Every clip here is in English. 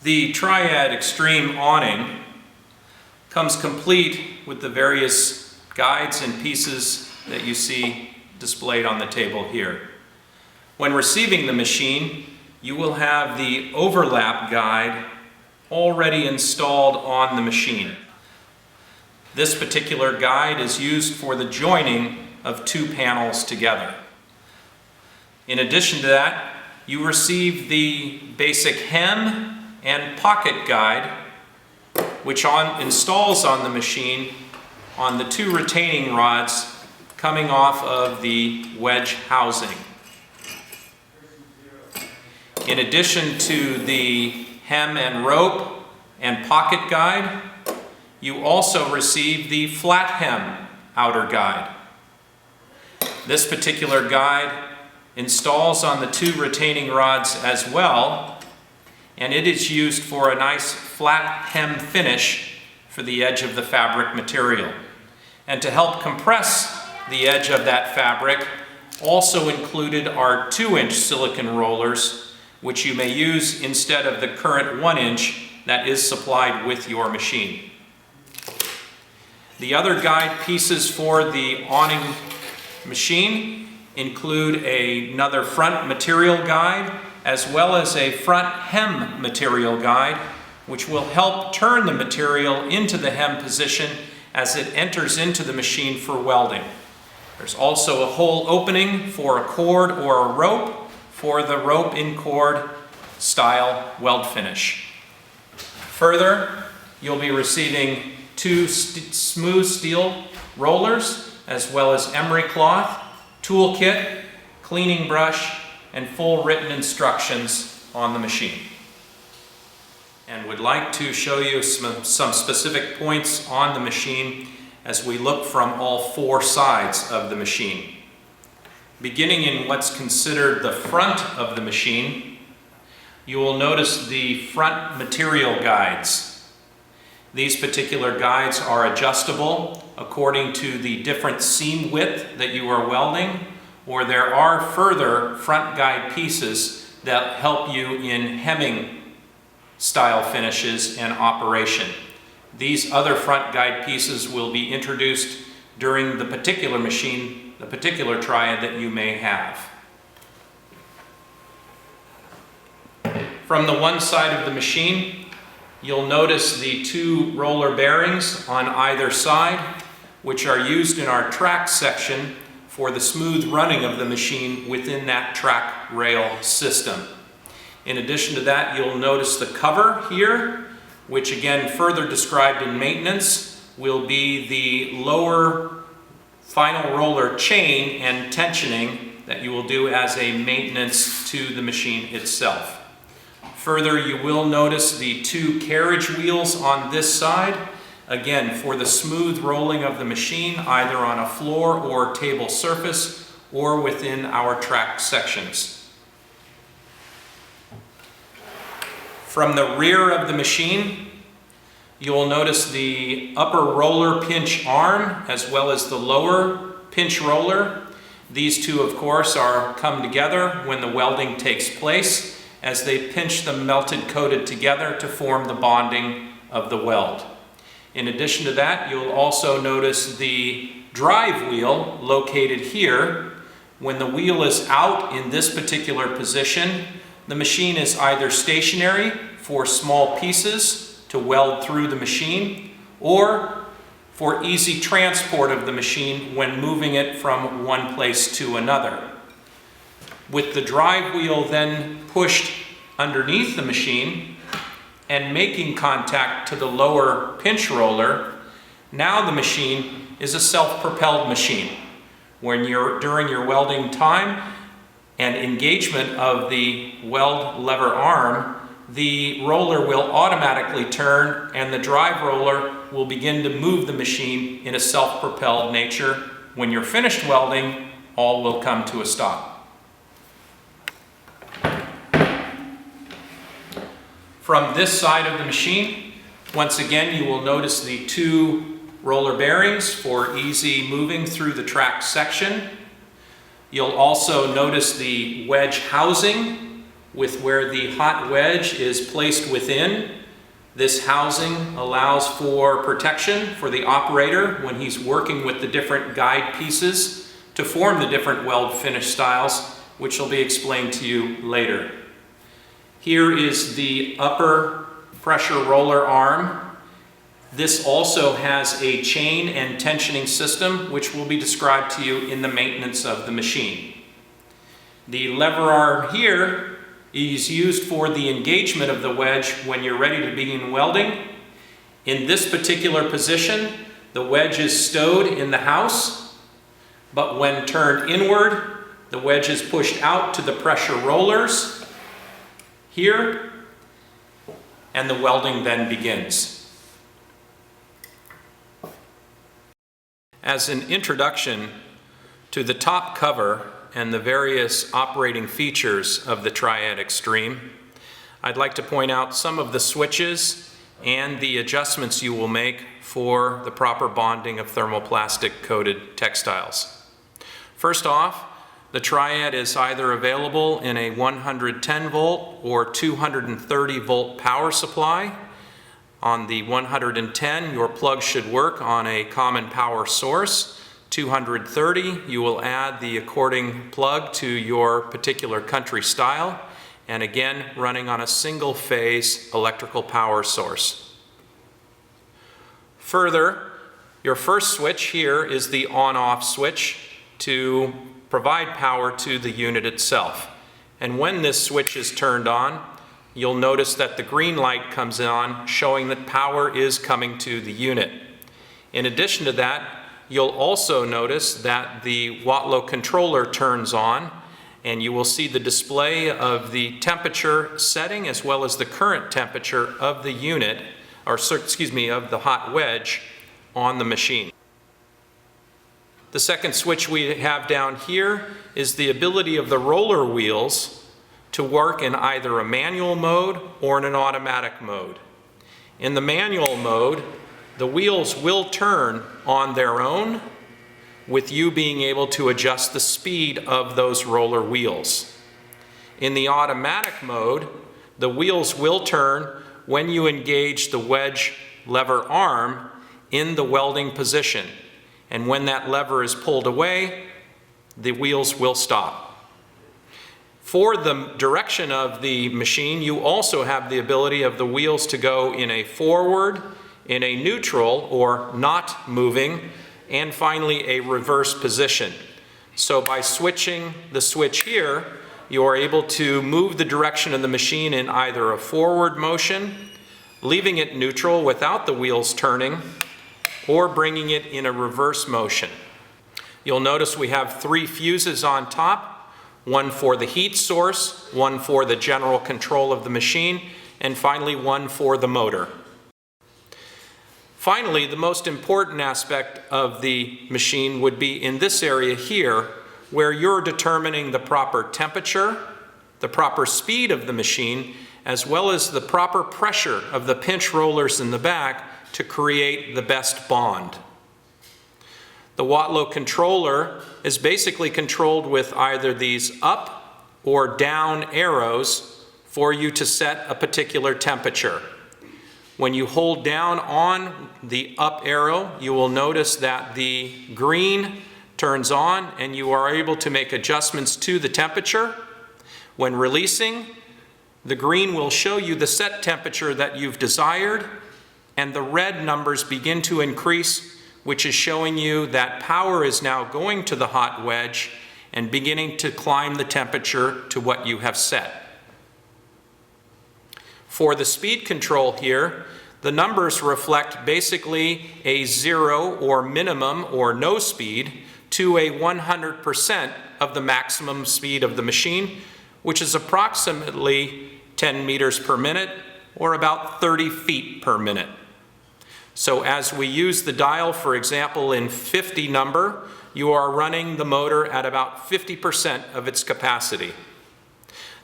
The Triad Extreme Awning comes complete with the various guides and pieces that you see displayed on the table here. When receiving the machine, you will have the overlap guide already installed on the machine. This particular guide is used for the joining of two panels together. In addition to that, you receive the basic hem and pocket guide, which installs on the machine on the two retaining rods coming off of the wedge housing. In addition to the hem and rope and pocket guide, you also receive the flat hem outer guide. This particular guide installs on the two retaining rods as well, and it is used for a nice flat hem finish for the edge of the fabric material. And to help compress the edge of that fabric, also included are 2-inch silicone rollers, which you may use instead of the current 1-inch that is supplied with your machine. The other guide pieces for the awning machine include another front material guide as well as a front hem material guide, which will help turn the material into the hem position as it enters into the machine for welding. There's also a hole opening for a cord or a rope for the rope in cord style weld finish. Further, you'll be receiving two smooth steel rollers as well as emery cloth, toolkit, cleaning brush, and full written instructions on the machine. And would like to show you some specific points on the machine as we look from all four sides of the machine. Beginning in what's considered the front of the machine, you will notice the front material guides. These particular guides are adjustable according to the different seam width that you are welding, or there are further front guide pieces that help you in hemming style finishes and operation. These other front guide pieces will be introduced during the particular machine, the particular Triad that you may have. From the one side of the machine, you'll notice the two roller bearings on either side, which are used in our track section for the smooth running of the machine within that track rail system. In addition to that, you'll notice the cover here, which again, further described in maintenance, will be the lower final roller chain and tensioning that you will do as a maintenance to the machine itself. Further, you will notice the two carriage wheels on this side, again, for the smooth rolling of the machine, either on a floor or table surface or within our track sections. From the rear of the machine, you will notice the upper roller pinch arm as well as the lower pinch roller. These two, of course, come together when the welding takes place as they pinch the melted coated together to form the bonding of the weld. In addition to that, you'll also notice the drive wheel located here. When the wheel is out in this particular position, the machine is either stationary for small pieces to weld through the machine, or for easy transport of the machine when moving it from one place to another. With the drive wheel then pushed underneath the machine and making contact to the lower pinch roller, now the machine is a self-propelled machine. During your welding time and engagement of the weld lever arm, the roller will automatically turn and the drive roller will begin to move the machine in a self-propelled nature. When you're finished welding, all will come to a stop. From this side of the machine, once again, you will notice the two roller bearings for easy moving through the track section. You'll also notice the wedge housing with where the hot wedge is placed within. This housing allows for protection for the operator when he's working with the different guide pieces to form the different weld finish styles, which will be explained to you later. Here is the upper pressure roller arm. This also has a chain and tensioning system, which will be described to you in the maintenance of the machine. The lever arm here is used for the engagement of the wedge when you're ready to begin welding. In this particular position, the wedge is stowed in the house, but when turned inward, the wedge is pushed out to the pressure rollers here, and the welding then begins. As an introduction to the top cover and the various operating features of the Triad Extreme, I'd like to point out some of the switches and the adjustments you will make for the proper bonding of thermoplastic coated textiles. First off, the Triad is either available in a 110 volt or 230 volt power supply. On the 110, your plug should work on a common power source. 230, you will add the according plug to your particular country style, and again, running on a single phase electrical power source. Further, your first switch here is the on-off switch to provide power to the unit itself. And when this switch is turned on, you'll notice that the green light comes on, showing that power is coming to the unit. In addition to that, you'll also notice that the Watlow controller turns on, and you will see the display of the temperature setting as well as the current temperature of the unit, or of the hot wedge on the machine. The second switch we have down here is the ability of the roller wheels to work in either a manual mode or in an automatic mode. In the manual mode, the wheels will turn on their own, with you being able to adjust the speed of those roller wheels. In the automatic mode, the wheels will turn when you engage the wedge lever arm in the welding position. And when that lever is pulled away, the wheels will stop. For the direction of the machine, you also have the ability of the wheels to go in a forward, in a neutral or not moving, and finally a reverse position. So by switching the switch here, you are able to move the direction of the machine in either a forward motion, leaving it neutral without the wheels turning, or bringing it in a reverse motion. You'll notice we have 3 fuses on top, one for the heat source, one for the general control of the machine, and finally one for the motor. Finally, the most important aspect of the machine would be in this area here, where you're determining the proper temperature, the proper speed of the machine, as well as the proper pressure of the pinch rollers in the back to create the best bond. The Watlow controller is basically controlled with either these up or down arrows for you to set a particular temperature. When you hold down on the up arrow, you will notice that the green turns on and you are able to make adjustments to the temperature. When releasing, the green will show you the set temperature that you've desired, and the red numbers begin to increase, which is showing you that power is now going to the hot wedge and beginning to climb the temperature to what you have set. For the speed control here, the numbers reflect basically a 0 or minimum or no speed to a 100% of the maximum speed of the machine, which is approximately 10 meters per minute or about 30 feet per minute. So as we use the dial, for example, in 50 number, you are running the motor at about 50% of its capacity.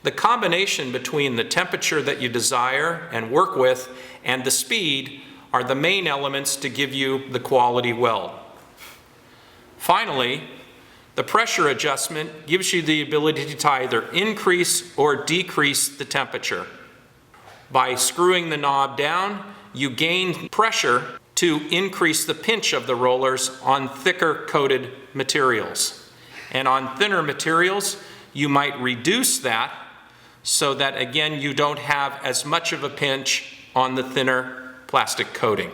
The combination between the temperature that you desire and work with and the speed are the main elements to give you the quality weld. Finally, The pressure adjustment gives you the ability to either increase or decrease the temperature. By screwing the knob down, you gain pressure to increase the pinch of the rollers on thicker coated materials. And on thinner materials, you might reduce that so that, again, you don't have as much of a pinch on the thinner plastic coating.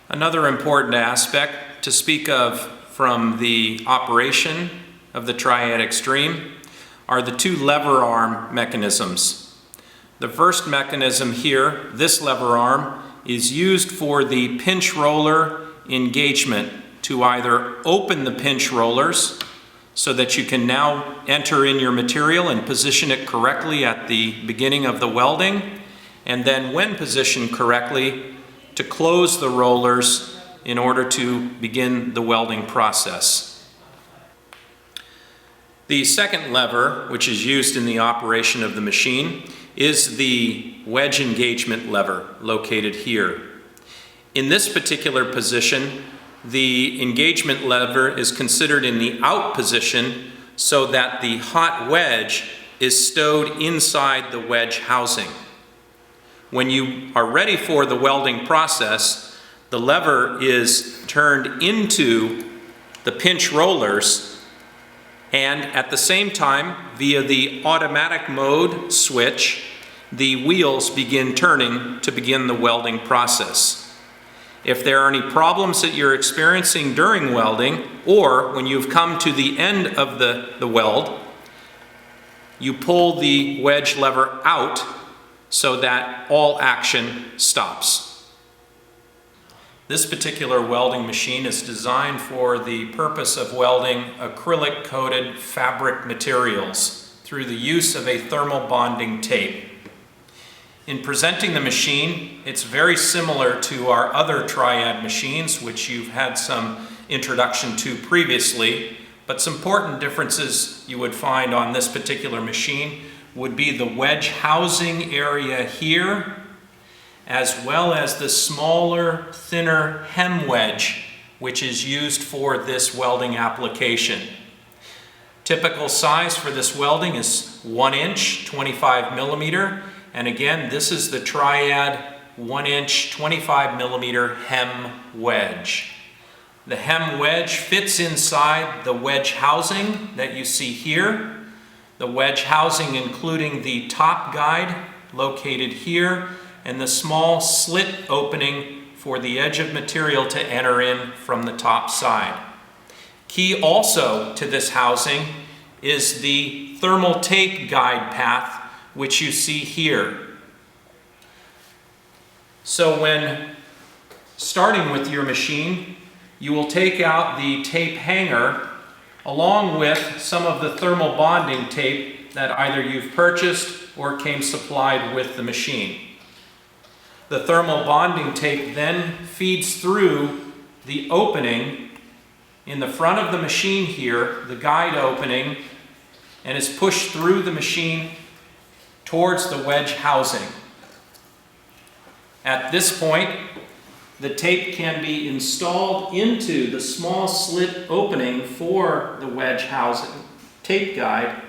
Another important aspect to speak of from the operation of the Triad Extreme are the two lever arm mechanisms. The first mechanism here, this lever arm, is used for the pinch roller engagement to either open the pinch rollers so that you can now enter in your material and position it correctly at the beginning of the welding, and then when positioned correctly, to close the rollers in order to begin the welding process. The second lever, which is used in the operation of the machine, is the wedge engagement lever located here. In this particular position, the engagement lever is considered in the out position so that the hot wedge is stowed inside the wedge housing. When you are ready for the welding process, the lever is turned into the pinch rollers, and at the same time, via the automatic mode switch, the wheels begin turning to begin the welding process. If there are any problems that you're experiencing during welding, or when you've come to the end of the weld, you pull the wedge lever out so that all action stops. This particular welding machine is designed for the purpose of welding acrylic coated fabric materials through the use of a thermal bonding tape. In presenting the machine, it's very similar to our other Triad machines, which you've had some introduction to previously, but some important differences you would find on this particular machine would be the wedge housing area here, as well as the smaller, thinner hem wedge, which is used for this welding application. Typical size for this welding is 1 inch, 25 millimeter, and again, this is the Triad 1 inch, 25 millimeter hem wedge. The hem wedge fits inside the wedge housing that you see here. The wedge housing including the top guide located here, and the small slit opening for the edge of material to enter in from the top side. Key also to this housing is the thermal tape guide path, which you see here. So when starting with your machine, you will take out the tape hanger along with some of the thermal bonding tape that either you've purchased or came supplied with the machine. The thermal bonding tape then feeds through the opening in the front of the machine here, the guide opening, and is pushed through the machine towards the wedge housing. At this point, the tape can be installed into the small slit opening for the wedge housing tape guide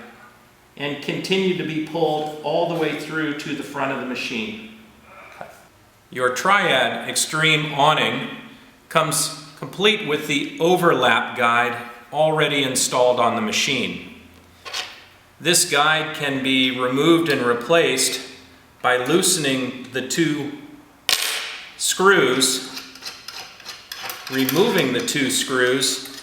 and continue to be pulled all the way through to the front of the machine. Your Triad Extreme Awning comes complete with the overlap guide already installed on the machine. This guide can be removed and replaced by loosening the two screws, removing the two screws,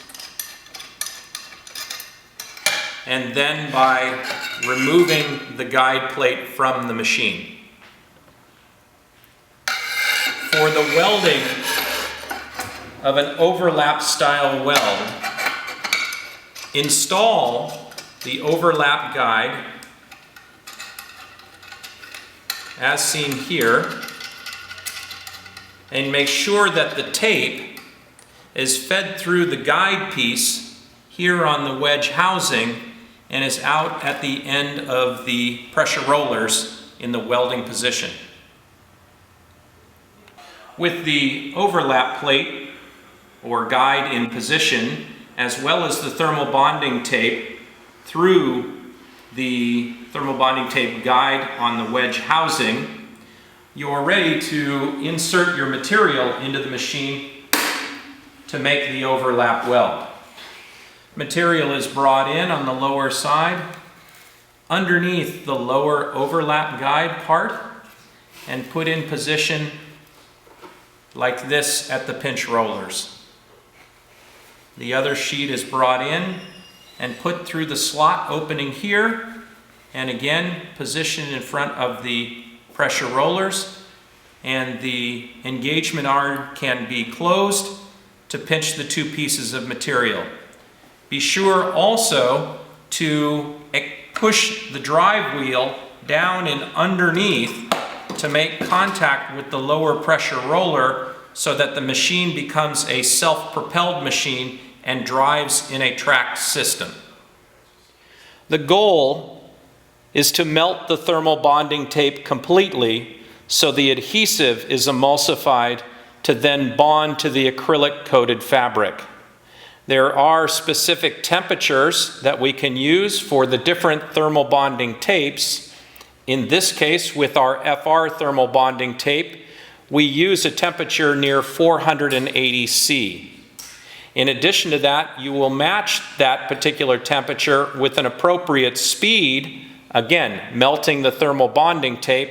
and then by removing the guide plate from the machine. For the welding of an overlap style weld, install the overlap guide as seen here, and make sure that the tape is fed through the guide piece here on the wedge housing and is out at the end of the pressure rollers in the welding position. With the overlap plate or guide in position, as well as the thermal bonding tape through the thermal bonding tape guide on the wedge housing, you're ready to insert your material into the machine to make the overlap weld. Material is brought in on the lower side, underneath the lower overlap guide part, and put in position like this at the pinch rollers. The other sheet is brought in and put through the slot opening here, and again positioned in front of the pressure rollers, and the engagement arm can be closed to pinch the two pieces of material. Be sure also to push the drive wheel down and underneath to make contact with the lower pressure roller so that the machine becomes a self-propelled machine and drives in a tracked system. The goal is to melt the thermal bonding tape completely so the adhesive is emulsified to then bond to the acrylic coated fabric. There are specific temperatures that we can use for the different thermal bonding tapes. In this case, with our FR thermal bonding tape, we use a temperature near 480 C. In addition to that, you will match that particular temperature with an appropriate speed, again, melting the thermal bonding tape,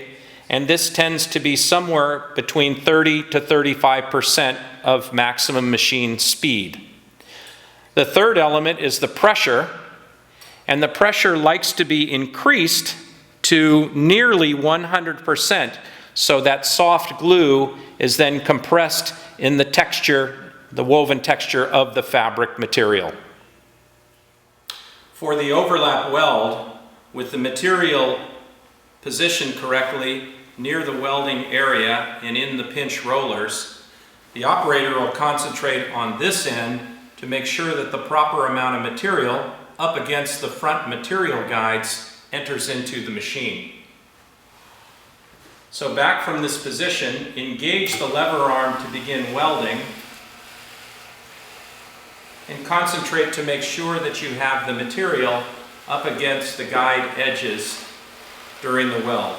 and this tends to be somewhere between 30 to 35% of maximum machine speed. The third element is the pressure, and the pressure likes to be increased to nearly 100%, so that soft glue is then compressed in the texture, the woven texture of the fabric material. For the overlap weld, with the material positioned correctly near the welding area and in the pinch rollers, the operator will concentrate on this end to make sure that the proper amount of material up against the front material guides enters into the machine. So back from this position, engage the lever arm to begin welding, and concentrate to make sure that you have the material up against the guide edges during the weld.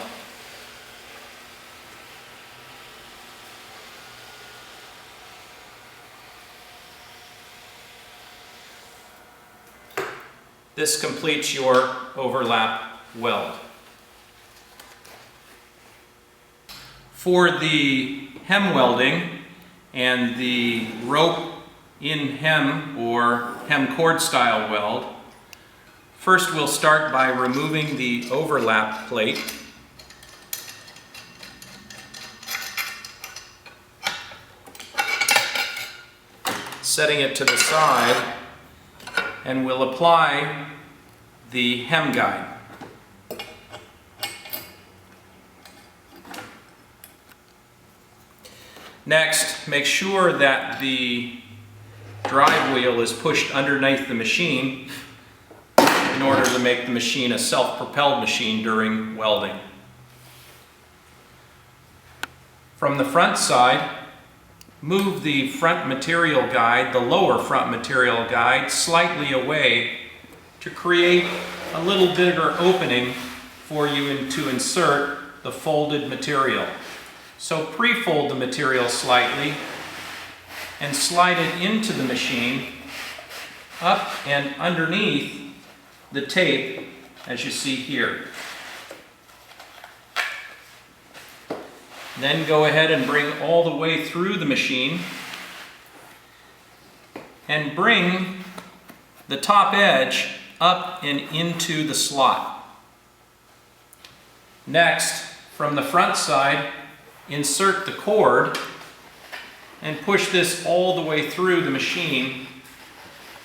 This completes your overlap weld. For the hem welding and the rope in hem or hem cord style weld, first we'll start by removing the overlap plate. Setting it to the side, and we'll apply the hem guide. Next, make sure that the drive wheel is pushed underneath the machine in order to make the machine a self-propelled machine during welding. From the front side, move the front material guide, the lower front material guide, slightly away to create a little bigger opening for you to insert the folded material. So pre-fold the material slightly and slide it into the machine up and underneath the tape, as you see here. Then go ahead and bring all the way through the machine and bring the top edge up and into the slot. Next, from the front side, insert the cord and push this all the way through the machine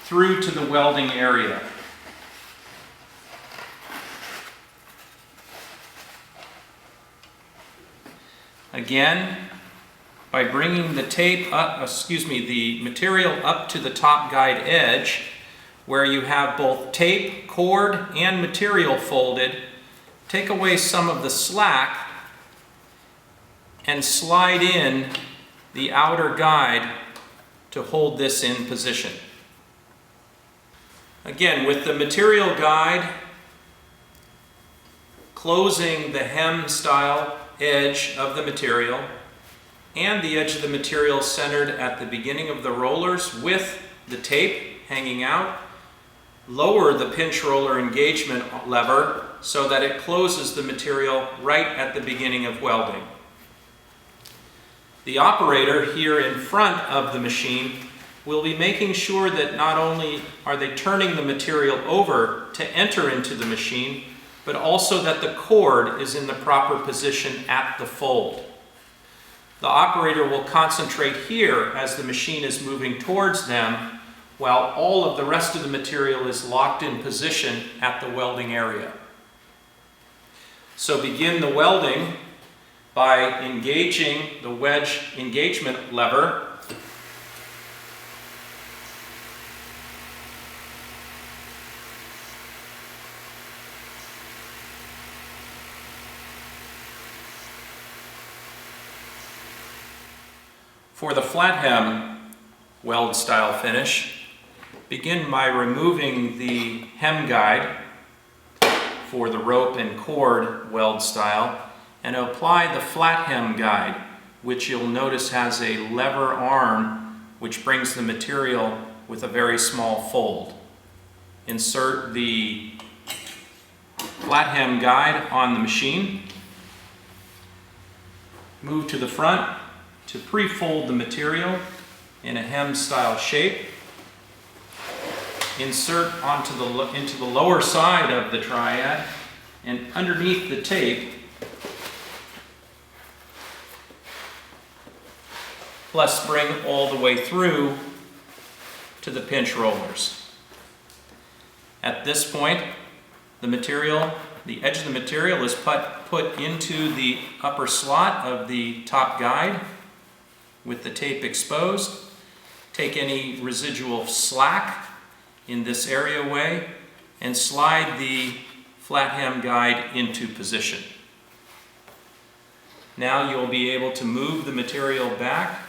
through to the welding area. Again, by bringing the the material up to the top guide edge, where you have both tape, cord, and material folded, take away some of the slack and slide in the outer guide to hold this in position. Again, with the material guide closing the hem style edge of the material and the edge of the material centered at the beginning of the rollers with the tape hanging out, lower the pinch roller engagement lever so that it closes the material right at the beginning of welding. The operator here in front of the machine will be making sure that not only are they turning the material over to enter into the machine, but also that the cord is in the proper position at the fold. The operator will concentrate here as the machine is moving towards them, while all of the rest of the material is locked in position at the welding area. So begin the welding by engaging the wedge engagement lever. For the flat hem weld style finish, begin by removing the hem guide for the rope and cord weld style and apply the flat hem guide, which you'll notice has a lever arm which brings the material with a very small fold. Insert the flat hem guide on the machine. Move to the front to pre-fold the material in a hem style shape. Insert into the lower side of the triad and underneath the tape, plus bring all the way through to the pinch rollers. At this point, the edge of the material is put into the upper slot of the top guide with the tape exposed. Take any residual slack in this area away and slide the flat hem guide into position. Now you'll be able to move the material back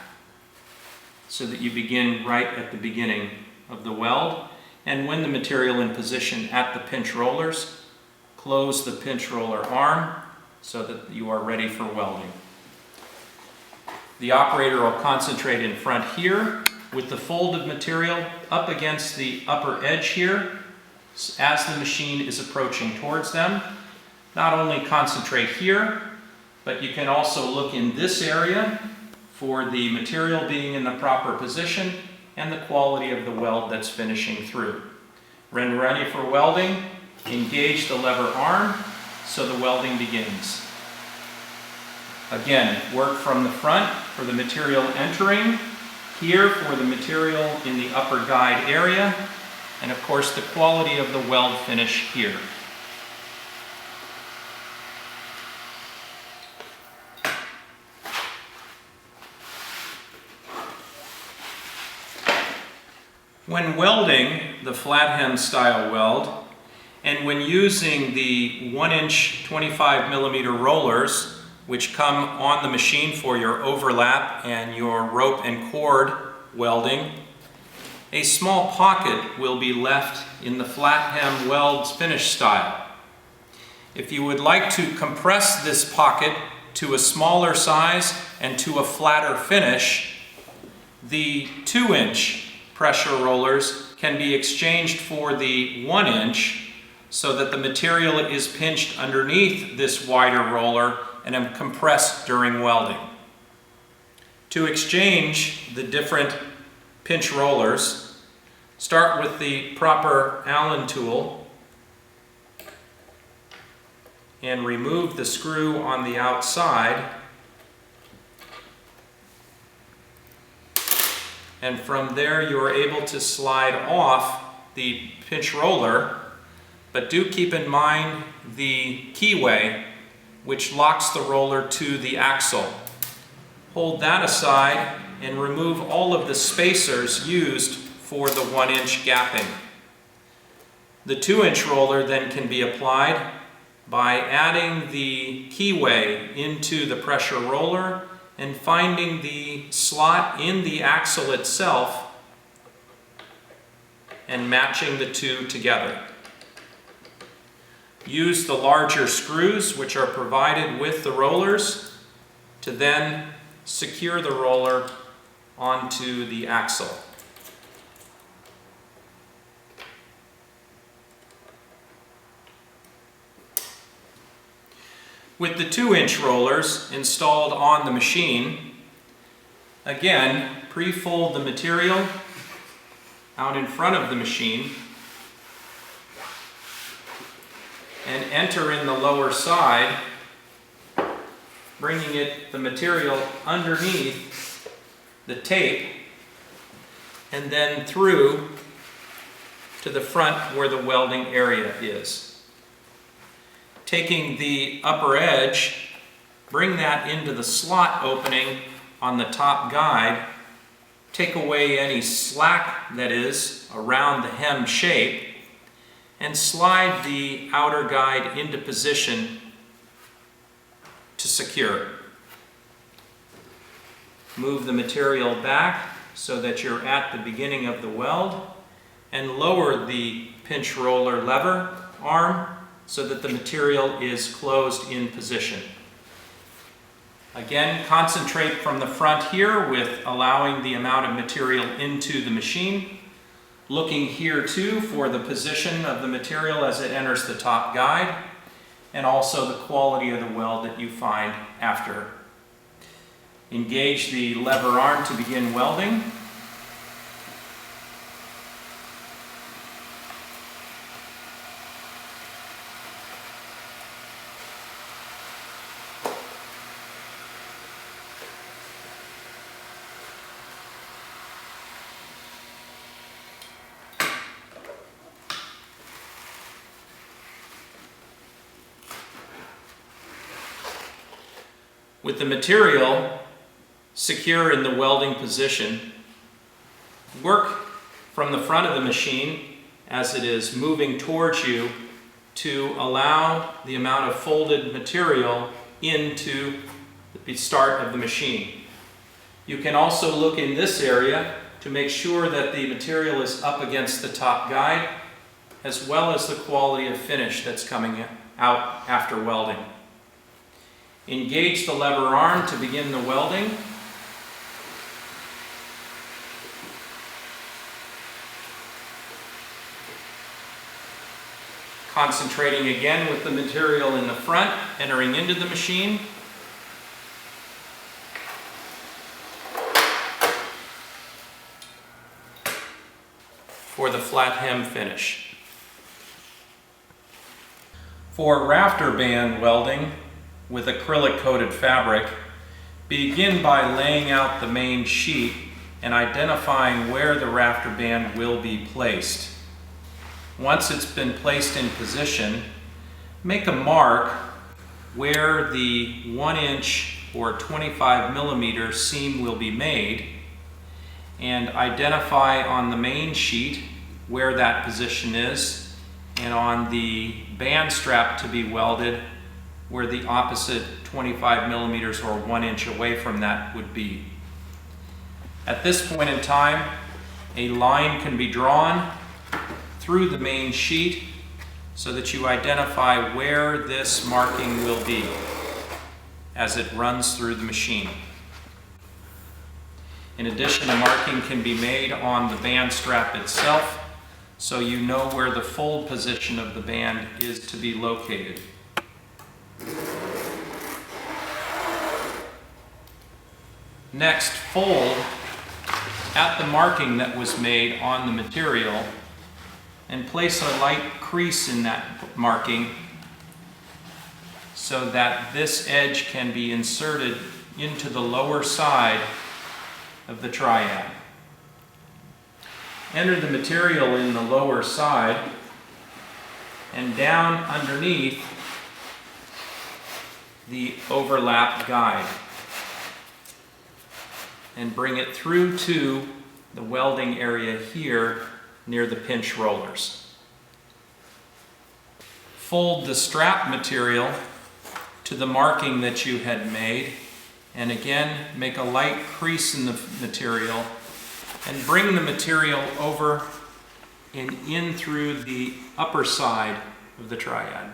so that you begin right at the beginning of the weld, and when the material in position at the pinch rollers, close the pinch roller arm so that you are ready for welding. The operator will concentrate in front here with the folded material up against the upper edge here as the machine is approaching towards them. Not only concentrate here, but you can also look in this area for the material being in the proper position and the quality of the weld that's finishing through. When ready for welding, engage the lever arm so the welding begins. Again, work from the front for the material entering, here for the material in the upper guide area, and of course the quality of the weld finish here. When welding the flat hem style weld, and when using the 1-inch 25mm rollers, which come on the machine for your overlap and your rope and cord welding, a small pocket will be left in the flat hem weld's finish style. If you would like to compress this pocket to a smaller size and to a flatter finish, the 2-inch pressure rollers can be exchanged for the 1-inch so that the material is pinched underneath this wider roller and compressed during welding. To exchange the different pinch rollers, start with the proper Allen tool and remove the screw on the outside, and from there you are able to slide off the pinch roller, but do keep in mind the keyway which locks the roller to the axle. Hold that aside and remove all of the spacers used for the 1-inch gapping. The 2-inch roller then can be applied by adding the keyway into the pressure roller and finding the slot in the axle itself and matching the two together. Use the larger screws, which are provided with the rollers, to then secure the roller onto the axle. With the 2-inch rollers installed on the machine, again, pre-fold the material out in front of the machine and enter in the lower side, bringing the material underneath the tape and then through to the front where the welding area is. Taking the upper edge, bring that into the slot opening on the top guide, take away any slack that is around the hem shape, and slide the outer guide into position to secure. Move the material back so that you're at the beginning of the weld, and lower the pinch roller lever arm so that the material is closed in position. Again, concentrate from the front here with allowing the amount of material into the machine. Looking here too for the position of the material as it enters the top guide, and also the quality of the weld that you find after. Engage the lever arm to begin welding. With the material secure in the welding position, work from the front of the machine as it is moving towards you to allow the amount of folded material into the start of the machine. You can also look in this area to make sure that the material is up against the top guide, as well as the quality of finish that's coming out after welding. Engage the lever arm to begin the welding. Concentrating again with the material in the front, entering into the machine. For the flat hem finish. For rafter band welding with acrylic coated fabric, begin by laying out the main sheet and identifying where the rafter band will be placed. Once it's been placed in position, make a mark where the 1-inch or 25 millimeter seam will be made, and identify on the main sheet where that position is, and on the band strap to be welded where the opposite 25 millimeters or 1 inch away from that would be. At this point in time, a line can be drawn through the main sheet so that you identify where this marking will be as it runs through the machine. In addition, a marking can be made on the band strap itself so you know where the fold position of the band is to be located. Next, fold at the marking that was made on the material and place a light crease in that marking so that this edge can be inserted into the lower side of the triad. Enter the material in the lower side and down underneath the overlap guide, and bring it through to the welding area here near the pinch rollers. Fold the strap material to the marking that you had made and again make a light crease in the material and bring the material over and in through the upper side of the Triad.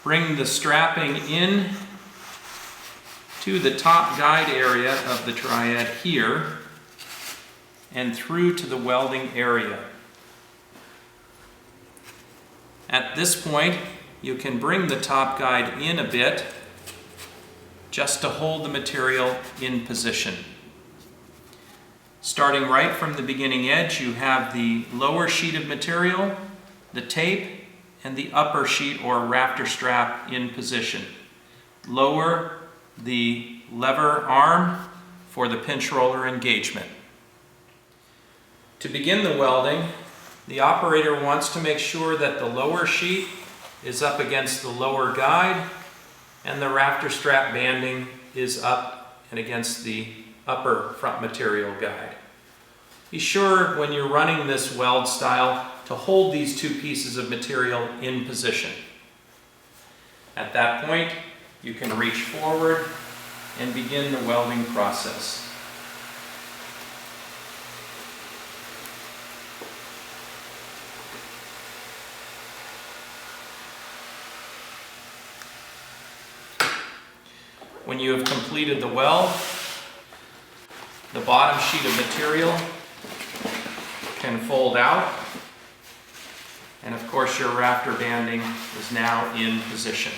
Bring the strapping in to the top guide area of the Triad here and through to the welding area. At this point, you can bring the top guide in a bit just to hold the material in position. Starting right from the beginning edge, you have the lower sheet of material, the tape, and the upper sheet or rafter strap in position. Lower the lever arm for the pinch roller engagement. To begin the welding, the operator wants to make sure that the lower sheet is up against the lower guide and the rafter strap banding is up and against the upper front material guide. Be sure when you're running this weld style to hold these two pieces of material in position. At that point, you can reach forward and begin the welding process. When you have completed the weld, the bottom sheet of material can fold out, and of course your rafter banding is now in position.